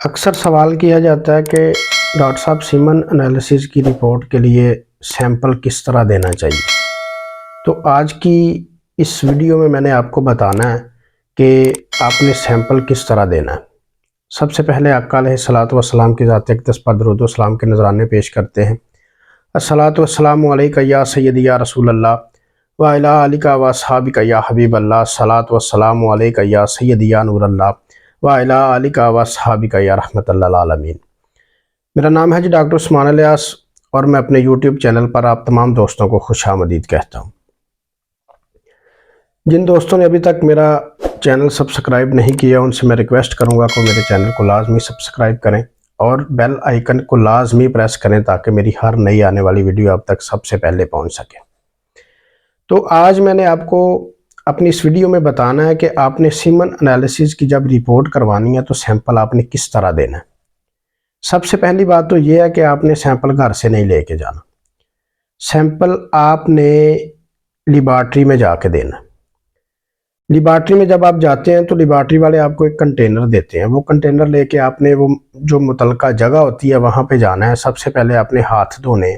अक्सर सवाल किया जाता है कि डॉक्टर साहब सीमन एनालिसिस की रिपोर्ट के लिए सैंपल किस तरह देना चाहिए। तो आज की इस वीडियो में मैंने आपको बताना है कि आपने सैंपल किस तरह देना है। सबसे पहले आका अलैहिस्सलातु वस्सलाम की ज़ात अक़दस पर दरूद व सलाम के नजराने पेश करते हैं। अस्सलातु वस्सलामु अलैका या सय्यदी या रसूल अल्लाह व अला आलिका व अस्हाबिका या हबीब अल्लाह। अस्सलातु वस्सलामु अलैका या सय्यदी या नूर अल्लाह व अला आलिका व अस्हाबिका या रहमतुल लिल आलमीन। मेरा नाम है जी डॉक्टर उस्मान इलियास और मैं अपने यूट्यूब चैनल पर आप तमाम दोस्तों को खुशामदीद कहता हूँ। जिन दोस्तों ने अभी तक मेरा चैनल सब्सक्राइब नहीं किया उनसे मैं रिक्वेस्ट करूँगा कि मेरे चैनल को लाजमी सब्सक्राइब करें और बेल आइकन को लाजमी प्रेस करें ताकि मेरी हर नई आने वाली वीडियो आप तक सबसे पहले पहुँच सके। तो आज मैंने आपको अपनी इस वीडियो में बताना है कि आपने सीमन एनालिसिस की जब रिपोर्ट करवानी है तो सैंपल आपने किस तरह देना है। सबसे पहली बात तो ये है कि आपने सैंपल घर से नहीं लेके जाना, सैंपल आपने लेबॉर्ट्री में जाके देना। लेबॉर्ट्री में जब आप जाते हैं तो लेबॉर्ट्री वाले आपको एक कंटेनर देते हैं। वो कंटेनर लेके आपने वो जो मुतलका जगह होती है वहाँ पे जाना है। सबसे पहले आपने हाथ धोने,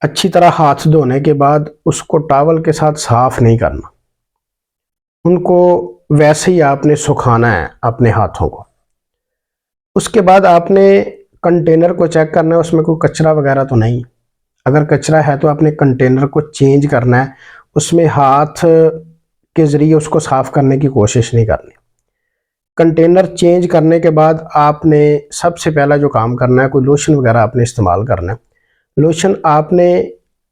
अच्छी तरह हाथ धोने के बाद उसको टॉवल के साथ साफ़ नहीं करना, उनको वैसे ही आपने सुखाना है अपने हाथों को। उसके बाद आपने कंटेनर को चेक करना है उसमें कोई कचरा वगैरह तो नहीं। अगर कचरा है तो आपने कंटेनर को चेंज करना है, उसमें हाथ के ज़रिए उसको साफ़ करने की कोशिश नहीं करनी। कंटेनर चेंज करने के बाद आपने सबसे पहला जो काम करना है, कोई लोशन वगैरह आपने इस्तेमाल करना है। लोशन आपने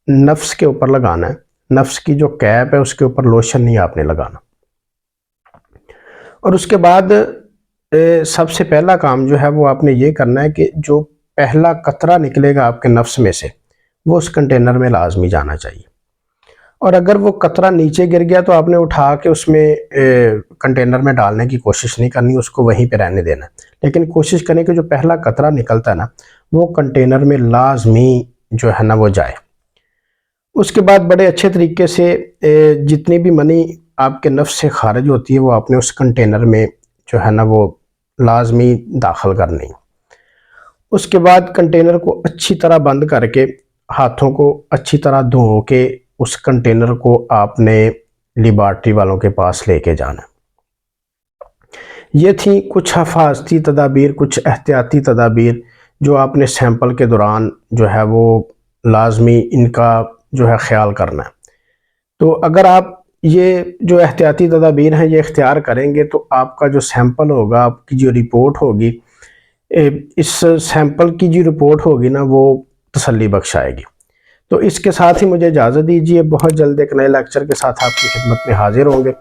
नफ्स के ऊपर लगाना है, नफ्स की जो कैप है उसके ऊपर लोशन नहीं आपने लगाना। और उसके बाद सबसे पहला काम जो है वो आपने ये करना है कि जो पहला कतरा निकलेगा आपके नफ्स में से वो उस कंटेनर में लाजमी जाना चाहिए। और अगर वो कतरा नीचे गिर गया तो आपने उठा के उसमें कंटेनर में डालने की कोशिश नहीं करनी, उसको वहीं पे रहने देना। लेकिन कोशिश करें कि जो पहला कतरा निकलता है ना वो कंटेनर में लाजमी जो है ना वो जाए। उसके बाद बड़े अच्छे तरीके से जितनी भी मनी आपके नफ्स से खारिज होती है वो आपने उस कंटेनर में जो है ना वो लाजमी दाखिल करनी। उसके बाद कंटेनर को अच्छी तरह बंद करके हाथों को अच्छी तरह धो के उस कंटेनर को आपने लेबॉर्ट्री वालों के पास लेके जाना। ये थी कुछ हिफाजती तदाबीर, कुछ एहतियाती तदाबीर जो आपने सैंपल के दौरान जो है वो लाजमी इनका जो है ख्याल करना है। तो अगर आप ये जो एहतियाती तदाबीर हैं ये इख्तियार करेंगे तो आपका जो सैंपल होगा, आपकी जो रिपोर्ट होगी, इस सैंपल की जो रिपोर्ट होगी ना वो तसल्ली बख्श आएगी। तो इसके साथ ही मुझे इजाज़त दीजिए, बहुत जल्द एक नए लेक्चर के साथ आपकी खिदमत में हाजिर होंगे।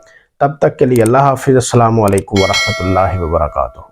तब तक के लिए अल्लाह हाफिज़। अस्सलामु अलैकुम व रहमतुल्लाहि व बरकातुहू।